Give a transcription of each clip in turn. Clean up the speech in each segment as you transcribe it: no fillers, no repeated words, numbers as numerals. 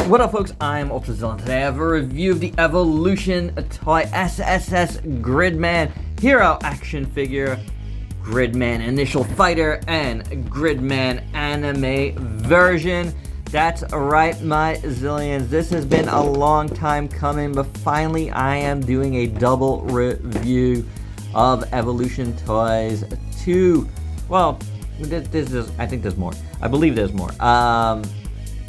What up, folks? I'm ultrazillatoys. Today I have a review of the Evolution Toy SSSS.GRIDMAN Hero Action Figure, GRIDMAN Initial Fighter, and GRIDMAN Anime Version. That's right, my zillions. This has been a long time coming, but finally I am doing a double review of Evolution Toys 2. Well, this is, I think there's more. I believe there's more.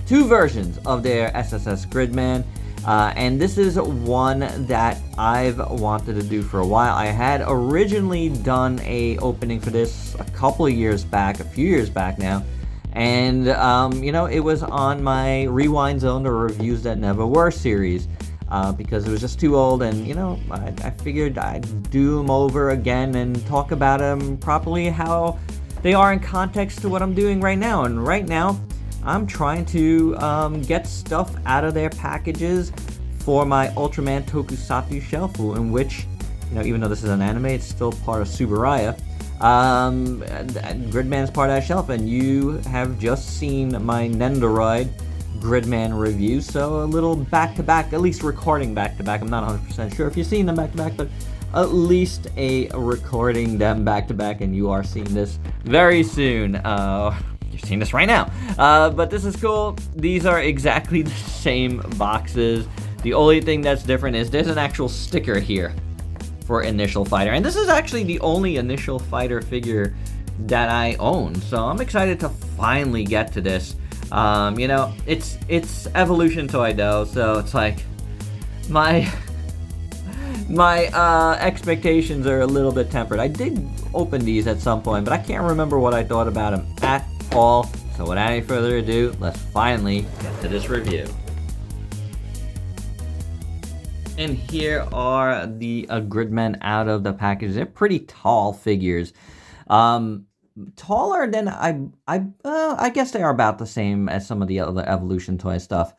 Two versions of their SSS.GRIDMAN, and this is one that I've wanted to do for a while. I had originally done a opening for this a couple of years back, a few years back now, and you know, it was on my Rewind Zone or Reviews That Never Were series, because it was just too old, and you know, I figured I'd do them over again and talk about them properly, how they are in context to what I'm doing right now. And right now I'm trying to get stuff out of their packages for my Ultraman Tokusatsu shelf, in which, you know, even though this is an anime, it's still part of Subaraya. GRIDMAN is part of that shelf, and you have just seen my Nendoroid GRIDMAN review, so a little back-to-back, at least recording back-to-back. I'm not 100% sure if you've seen them back-to-back, but at least a recording them back-to-back, and you are seeing this very soon. You're seeing this right now, but this is cool. These are exactly the same boxes. The only thing that's different is there's an actual sticker here for Initial Fighter, and this is actually the only Initial Fighter figure that I own, so I'm excited to finally get to this. You know, it's Evolution Toy though, so it's like my expectations are a little bit tempered. I did open these at some point, but I can't remember what I thought about them at all. So without any further ado, let's finally get to this review. And here are the GRIDMAN out of the package. They're pretty tall figures. Taller than I guess they are about the same as some of the other Evolution Toy stuff.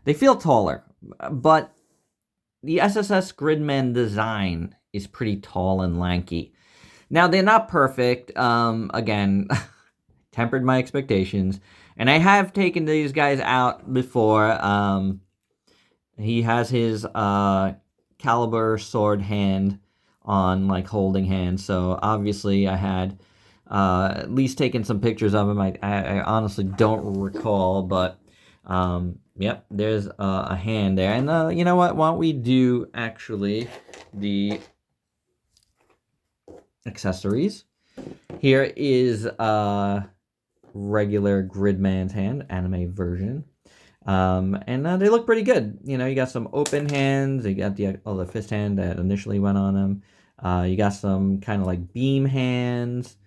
They feel taller, but the SSS.GRIDMAN design is pretty tall and lanky. Now, they're not perfect. Again, tempered my expectations. And I have taken these guys out before. He has his caliber sword hand on, like, holding hand. So, obviously, I had at least taken some pictures of him. I honestly don't recall, but yep, there's a hand there. And you know what? Why don't we do, actually, the accessories. Here is regular GRIDMAN's hand, anime version. And they look pretty good. You know, you got some open hands. You got the fist hand that initially went on them. You got some kind of like beam hands,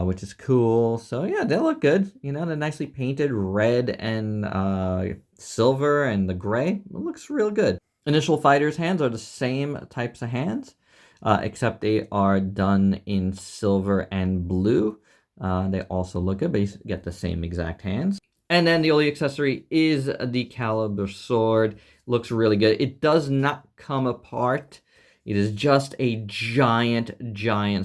which is cool. So yeah, they look good. You know, they're nicely painted red and silver and the gray. It looks real good. Initial Fighter's hands are the same types of hands, except they are done in silver and blue. They also look good, but you get the same exact hands. And then the only accessory is the caliber sword. Looks really good. It does not come apart. It is just a giant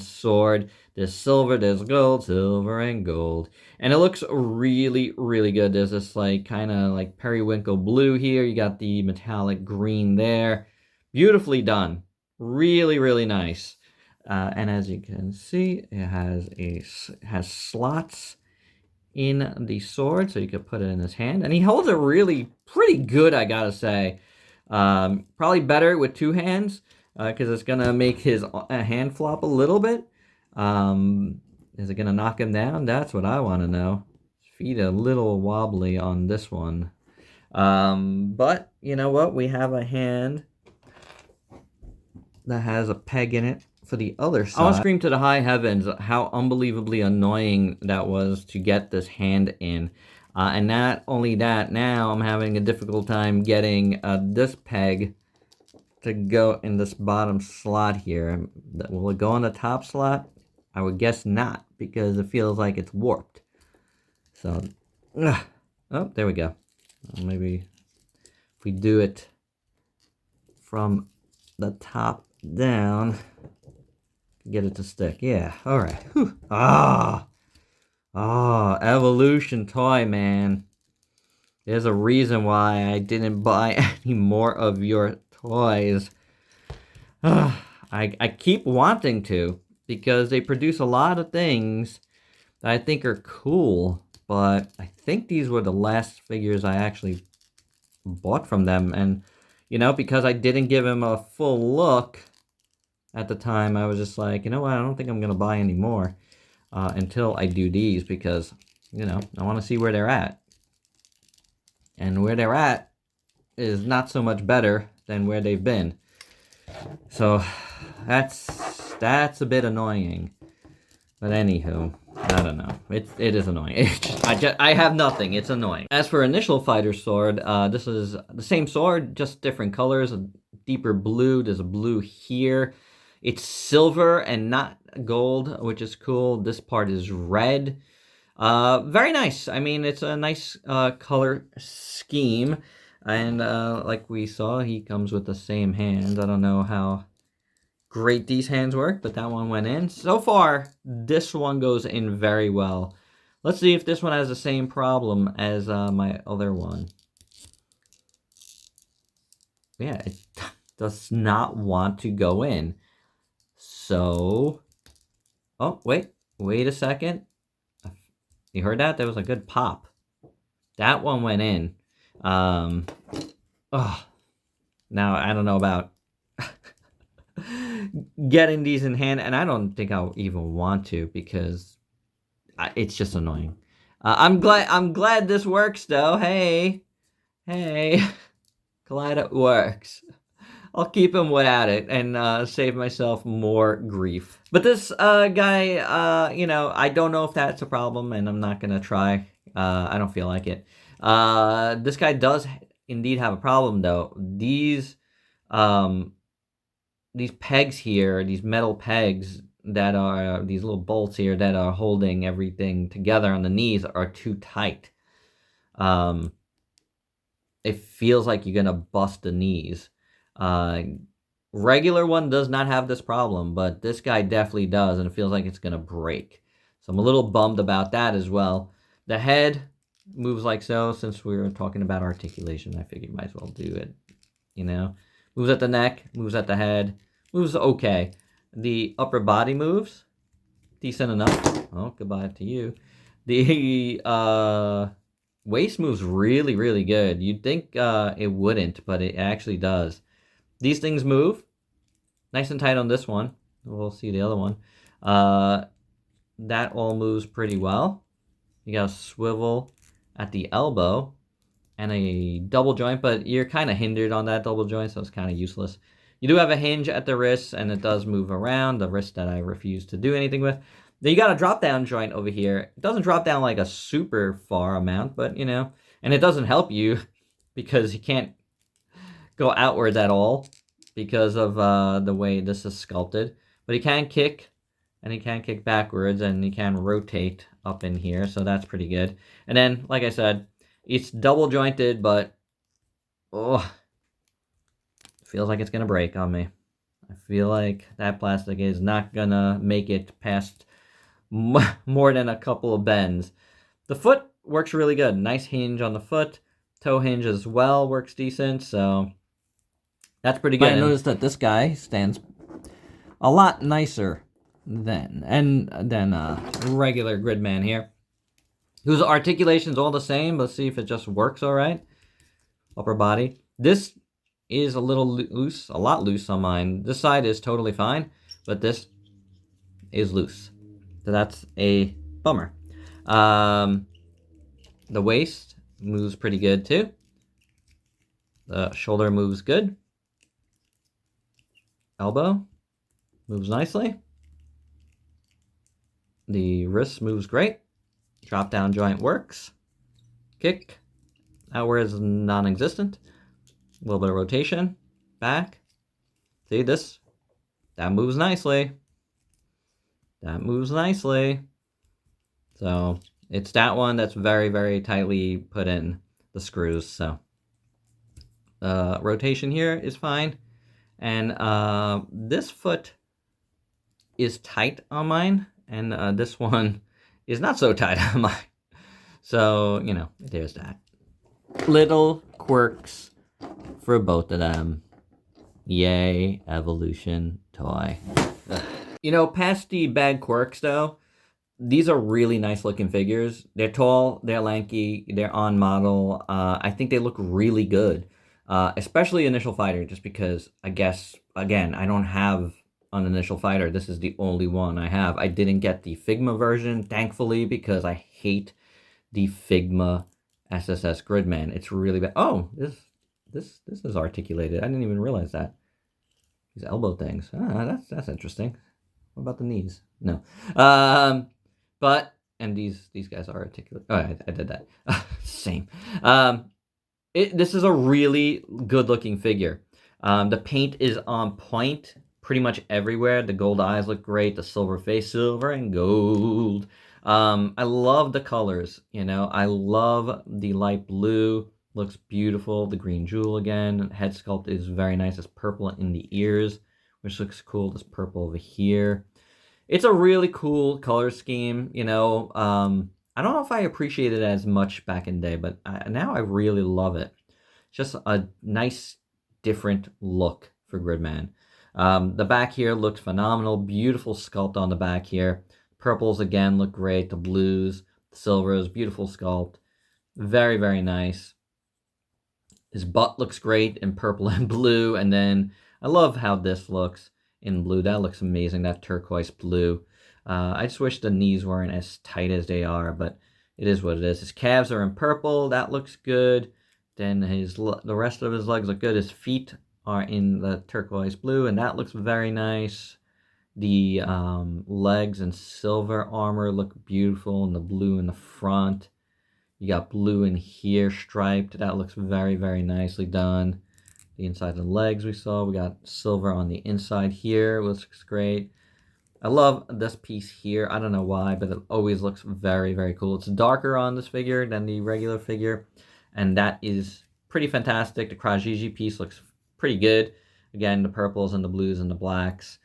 sword. There's silver, there's gold, silver and gold. And it looks really good. There's this like kind of like periwinkle blue here. You got the metallic green there. Beautifully done. Really nice. And as you can see, it has slots in the sword, so you could put it in his hand. And he holds it really pretty good, I gotta say. Probably better with two hands, because it's gonna make his hand flop a little bit. Is it gonna knock him down? That's what I want to know. His feet a little wobbly on this one. But you know what? We have a hand that has a peg in it for the other side. I want to scream to the high heavens how unbelievably annoying that was to get this hand in. And not only that, now I'm having a difficult time getting this peg to go in this bottom slot here. Will it go in the top slot? I would guess not, because it feels like it's warped. So, oh, there we go. Maybe if we do it from the top down, get it to stick. Yeah, all right. Evolution Toy, man. There's a reason why I didn't buy any more of your toys. I keep wanting to, because they produce a lot of things that I think are cool, but I think these were the last figures I actually bought from them. And, you know, because I didn't give him a full look at the time, I was just like, you know what, I don't think I'm going to buy any more until I do these, because, you know, I want to see where they're at. And where they're at is not so much better than where they've been. So that's a bit annoying. But anywho, I don't know. It is annoying. I have nothing. It's annoying. As for initial fighter sword, this is the same sword, just different colors. A deeper blue. There's a blue here. It's silver and not gold, which is cool. This part is red. Very nice. I mean, it's a nice color scheme. And like we saw, he comes with the same hands. I don't know how great these hands work, but that one went in. So far, this one goes in very well. Let's see if this one has the same problem as my other one. Yeah, it does not want to go in. So, oh, wait a second. You heard that? That was a good pop. That one went in. Oh, now I don't know about getting these in hand, and I don't think I'll even want to, because it's just annoying. I'm glad this works though. Hey, glad it works. I'll keep him without it and save myself more grief. But this guy, you know, I don't know if that's a problem, and I'm not gonna try. I don't feel like it. This guy does indeed have a problem though. These pegs here, these metal pegs that are these little bolts here that are holding everything together on the knees are too tight. It feels like you're gonna bust the knees. Regular one does not have this problem, but this guy definitely does, and it feels like it's gonna break. So I'm a little bummed about that as well. The head moves like so. Since we were talking about articulation, I figured might as well do it. You know, moves at the neck, moves at the head, moves okay. The upper body moves decent enough. Oh, goodbye to you. The waist moves really, really good. You'd think it wouldn't, but it actually does. These things move nice and tight on this one. We'll see the other one. That all moves pretty well. You got a swivel at the elbow and a double joint, but you're kind of hindered on that double joint, so it's kind of useless. You do have a hinge at the wrist, and it does move around, the wrist that I refuse to do anything with. Then you got a drop-down joint over here. It doesn't drop down like a super far amount, but, you know, and it doesn't help you because you can't go outwards at all because of the way this is sculpted. But he can kick, and he can kick backwards, and he can rotate up in here, so that's pretty good. And then, like I said, it's double jointed, but oh, feels like it's gonna break on me. I feel like that plastic is not gonna make it past more than a couple of bends. The foot works really good. Nice hinge on the foot. Toe hinge as well works decent, so that's pretty good. I noticed that this guy stands a lot nicer than regular Gridman here, whose articulation's all the same. Let's see if it just works all right. Upper body. This is a little loose, a lot loose on mine. This side is totally fine, but this is loose. So that's a bummer. The waist moves pretty good too. The shoulder moves good. Elbow moves nicely. The wrist moves great. Drop down joint works. Kick. Outward is non-existent. A little bit of rotation. Back. See this? That moves nicely. That moves nicely. So it's that one that's very, very tightly put in the screws. So rotation here is fine. And this foot is tight on mine. And this one is not so tight on mine. So, you know, there's that. little quirks for both of them. Yay, evolution toy. Ugh. You know, past the bad quirks though, these are really nice looking figures. They're tall, they're lanky, they're on model. I think they look really good. Especially Initial Fighter, just because I guess, again, I don't have an Initial Fighter. This is the only one I have. I didn't get the Figma version, thankfully, because I hate the Figma SSS.GRIDMAN. It's really bad. Oh, this is articulated. I didn't even realize that. These elbow things. That's interesting. What about the knees? No. But and these guys are articulate. Oh, I did that. Same. This is a really good looking figure. The paint is on point pretty much everywhere. The gold eyes look great. The silver face, silver and gold. I love the colors. You know, I love the light blue. Looks beautiful. The green jewel again. Head sculpt is very nice. It's purple in the ears, which looks cool. This purple over here. It's a really cool color scheme, you know. I don't know if I appreciated it as much back in the day, but now I really love it. It's just a nice, different look for Gridman. The back here looks phenomenal. Beautiful sculpt on the back here. Purples, again, look great. The blues, the silvers, beautiful sculpt. Very, very nice. His butt looks great in purple and blue, and then I love how this looks in blue. That looks amazing, that turquoise blue. I just wish the knees weren't as tight as they are, but it is what it is. His calves are in purple. That looks good. Then the rest of his legs look good. His feet are in the turquoise blue, and that looks very nice. The legs and silver armor look beautiful, and the blue in the front. You got blue in here striped. That looks very, very nicely done. The inside of the legs we saw. We got silver on the inside here. Looks great. I love this piece here. I don't know why, but it always looks very, very cool. It's darker on this figure than the regular figure, and that is pretty fantastic. The Krajiji piece looks pretty good. Again, the purples and the blues and the blacks.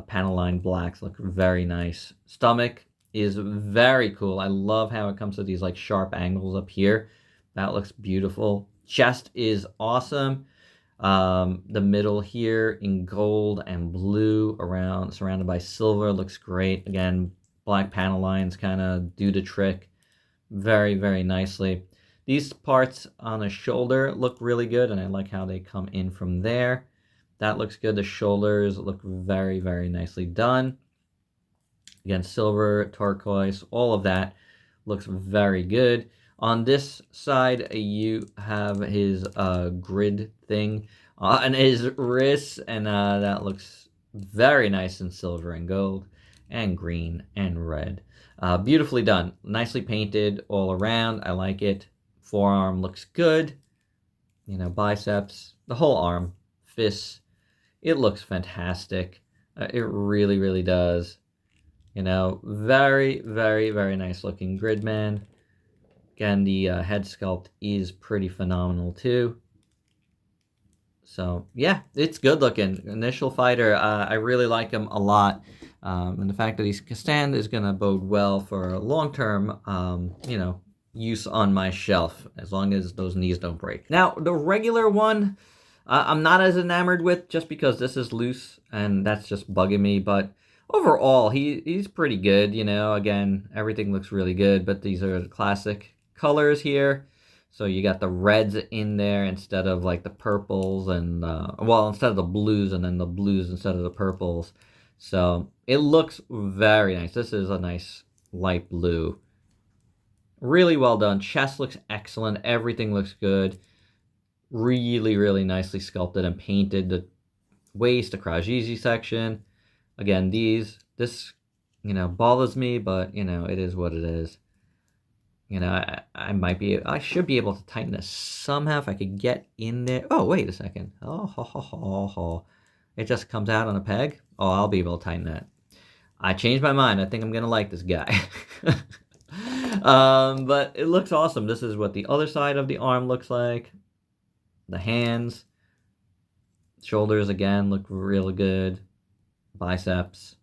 Panel line blacks look very nice. Stomach is very cool. I love how it comes to these like sharp angles up here. That looks beautiful. Chest is awesome. The middle here in gold and blue around surrounded by silver looks great. Again, black panel lines kind of do the trick very, very nicely. These parts on the shoulder look really good, and I like how they come in from there. That looks good. The shoulders look very, very nicely done. Again, silver, turquoise, all of that looks very good. On this side, you have his grid thing on his wrists, and that looks very nice in silver and gold and green and red. Beautifully done. Nicely painted all around. I like it. Forearm looks good. You know, biceps, the whole arm, fists. It looks fantastic. It really, really does. You know, very, very, very nice looking Gridman. Again, the head sculpt is pretty phenomenal too. So yeah, it's good looking. Initial Fighter, I really like him a lot. And the fact that he's stand is going to bode well for long-term, you know, use on my shelf, as long as those knees don't break. Now, the regular one, I'm not as enamored with, just because this is loose, and that's just bugging me, but overall, he's pretty good, you know. Again, everything looks really good, but these are the classic colors here. So you got the reds in there instead of like the purples, and well, instead of the blues, and then the blues instead of the purples. So it looks very nice. This is a nice light blue. Really well done. Chest looks excellent. Everything looks good. Really, really nicely sculpted and painted. The waist, the Krajiji section. Again, this, you know, bothers me, but, you know, it is what it is. You know, I should be able to tighten this somehow if I could get in there. Oh, wait a second. Oh. It just comes out on a peg. Oh, I'll be able to tighten that. I changed my mind. I think I'm going to like this guy. But it looks awesome. This is what the other side of the arm looks like. The hands. Shoulders, again, look really good. Biceps.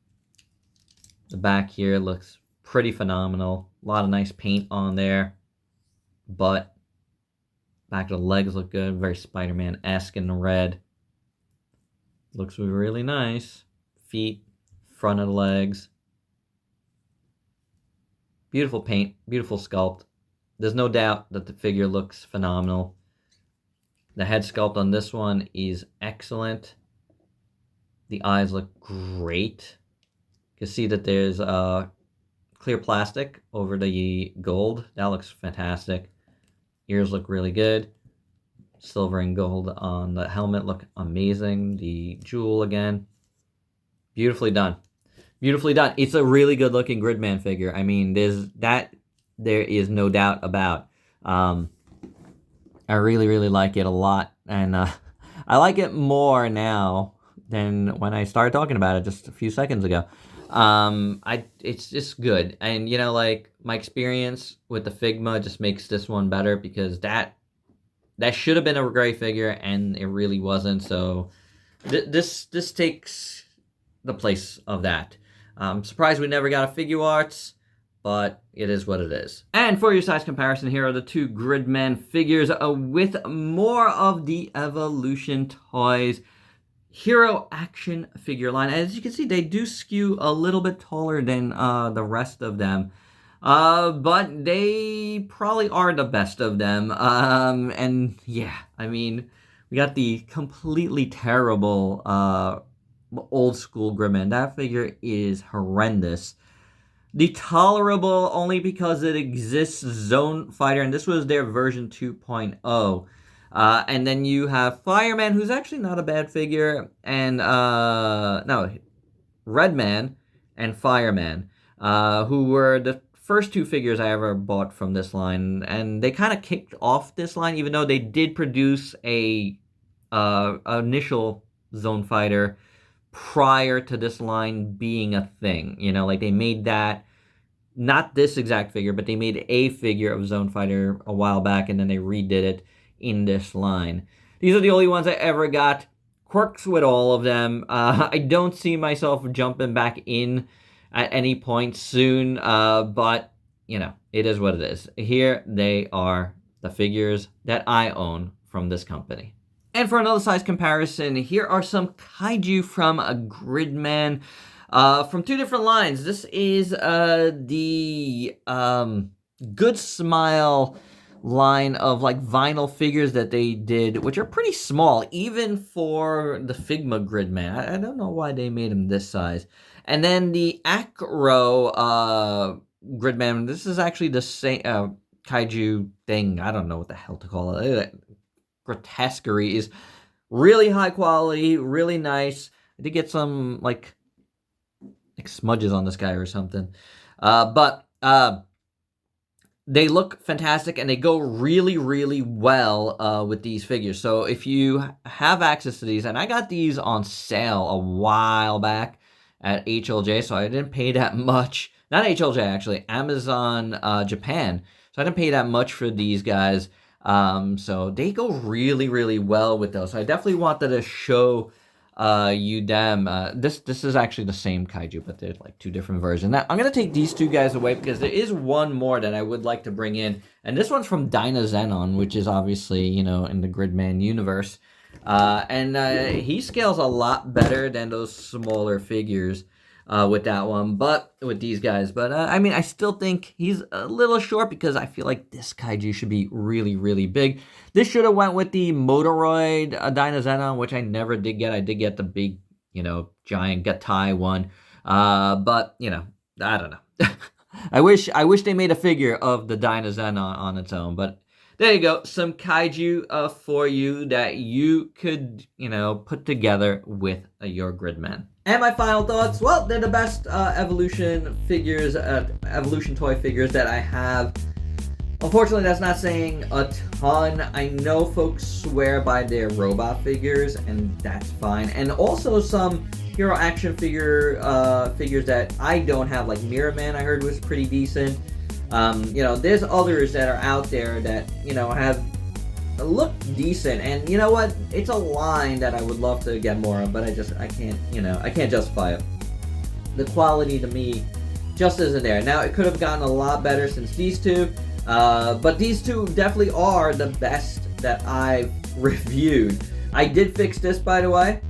The back here looks pretty phenomenal. A lot of nice paint on there. Butt. Back of the legs look good, very Spider-Man-esque in the red. Looks really nice. Feet, front of the legs. Beautiful paint, beautiful sculpt. There's no doubt that the figure looks phenomenal. The head sculpt on this one is excellent. The eyes look great. You can see that there's clear plastic over the gold. That looks fantastic. Ears look really good. Silver and gold on the helmet look amazing. The jewel again. Beautifully done. Beautifully done. It's a really good looking Gridman figure. I mean, there is no doubt about. I really like it a lot, and I like it more now than when I started talking about it just a few seconds ago. It's just good, and you know, like, my experience with the Figma just makes this one better, because that should have been a gray figure and it really wasn't. So this takes the place of that. I'm surprised we never got a Figure Arts, but it is what it is. And for your size comparison, here are the two Gridman figures with more of the Evolution Toys Hero action figure line. As you can see, they do skew a little bit taller than the rest of them. But they probably are the best of them. And yeah, I mean, we got the completely terrible old school Gridman. That figure is horrendous. The tolerable only because it exists Zone Fighter, and this was their version 2.0. And then you have Fireman, who's actually not a bad figure, and no, Redman and Fireman, who were the first two figures I ever bought from this line, and they kind of kicked off this line, even though they did produce a initial Zone Fighter prior to this line being a thing. You know, like, they made that, not this exact figure, but they made a figure of Zone Fighter a while back, and then they redid it in this line. These are the only ones I ever got. Quirks with all of them. I don't see myself jumping back in at any point soon, but, you know, it is what it is. Here they are, the figures that I own from this company. And for another size comparison, here are some kaiju from a Gridman from two different lines. This is the Good Smile line of, like, vinyl figures that they did, which are pretty small, even for the Figma Gridman. I don't know why they made them this size. And then the Acro Gridman, this is actually the same kaiju thing. I don't know what the hell to call it. Grotesquerie is really high quality, really nice. I did get some like smudges on this guy or something, but they look fantastic, and they go really well with these figures. So if you have access to these, and I got these on sale a while back at HLJ, so I didn't pay that much. Not HLJ, actually, Amazon Japan. So I didn't pay that much for these guys. So they go really well with those. So I definitely wanted to show you them. This is actually the same kaiju, but they're like two different versions. Now I'm gonna take these two guys away because there is one more that I would like to bring in, and this one's from Dynazenon, which is obviously, you know, in the Gridman universe. And he scales a lot better than those smaller figures with that one, but with these guys. But I mean, I still think he's a little short because I feel like this kaiju should be really big. This should have went with the Motoroid Dynazenon, which I never did get. I did get the big, you know, giant Gatai one. But, you know, I don't know. I wish they made a figure of the Dynazenon on its own, but there you go, some kaiju for you that you could, you know, put together with your Gridman. And my final thoughts, well, they're the best Evolution figures, Evolution toy figures that I have. Unfortunately, that's not saying a ton. I know folks swear by their robot figures, and that's fine. And also some hero action figures that I don't have, like Mirror Man, I heard was pretty decent. You know, there's others that are out there that, you know, have looked decent, and you know what? It's a line that I would love to get more of, but I can't, you know, I can't justify it. The quality to me just isn't there. Now, it could have gotten a lot better since these two, but these two definitely are the best that I've reviewed. I did fix this, by the way.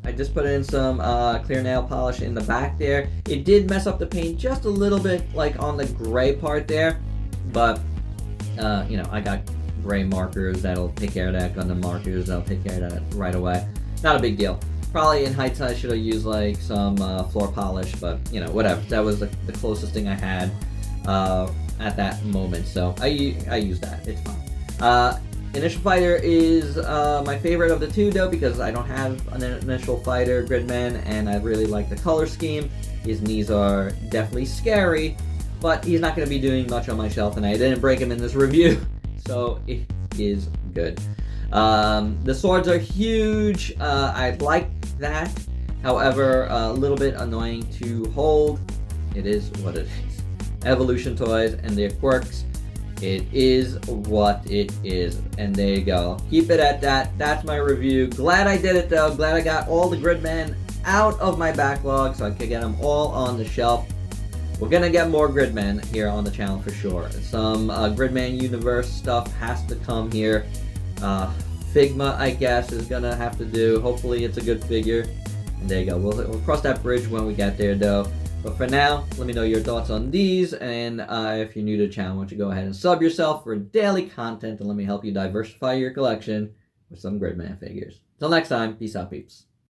I just put in some clear nail polish in the back there. It did mess up the paint just a little bit, like on the gray part there, but you know, I got gray markers that'll take care of that, Gundam markers that'll take care of that right away. Not a big deal. Probably in hindsight I should have used like some floor polish, but you know, whatever. That was the closest thing I had at that moment, so I used that. It's fine. Initial Fighter is my favorite of the two, though, because I don't have an Initial Fighter Gridman, and I really like the color scheme. His knees are definitely scary, but he's not going to be doing much on my shelf, and I didn't break him in this review, so it is good. The swords are huge. I like that. However, a little bit annoying to hold. It is what it is. Evolution Toys and their quirks. It is what it is. And there you go. Keep it at that. That's my review. Glad I did it, though. Glad I got all the Gridman out of my backlog so I could get them all on the shelf. We're going to get more Gridman here on the channel for sure. Some Gridman Universe stuff has to come here. Figma, I guess, is going to have to do. Hopefully it's a good figure. And there you go. We'll cross that bridge when we get there, though. But for now, let me know your thoughts on these. And if you're new to the channel, why don't you go ahead and sub yourself for daily content and let me help you diversify your collection with some Gridman figures. Till next time, peace out, peeps.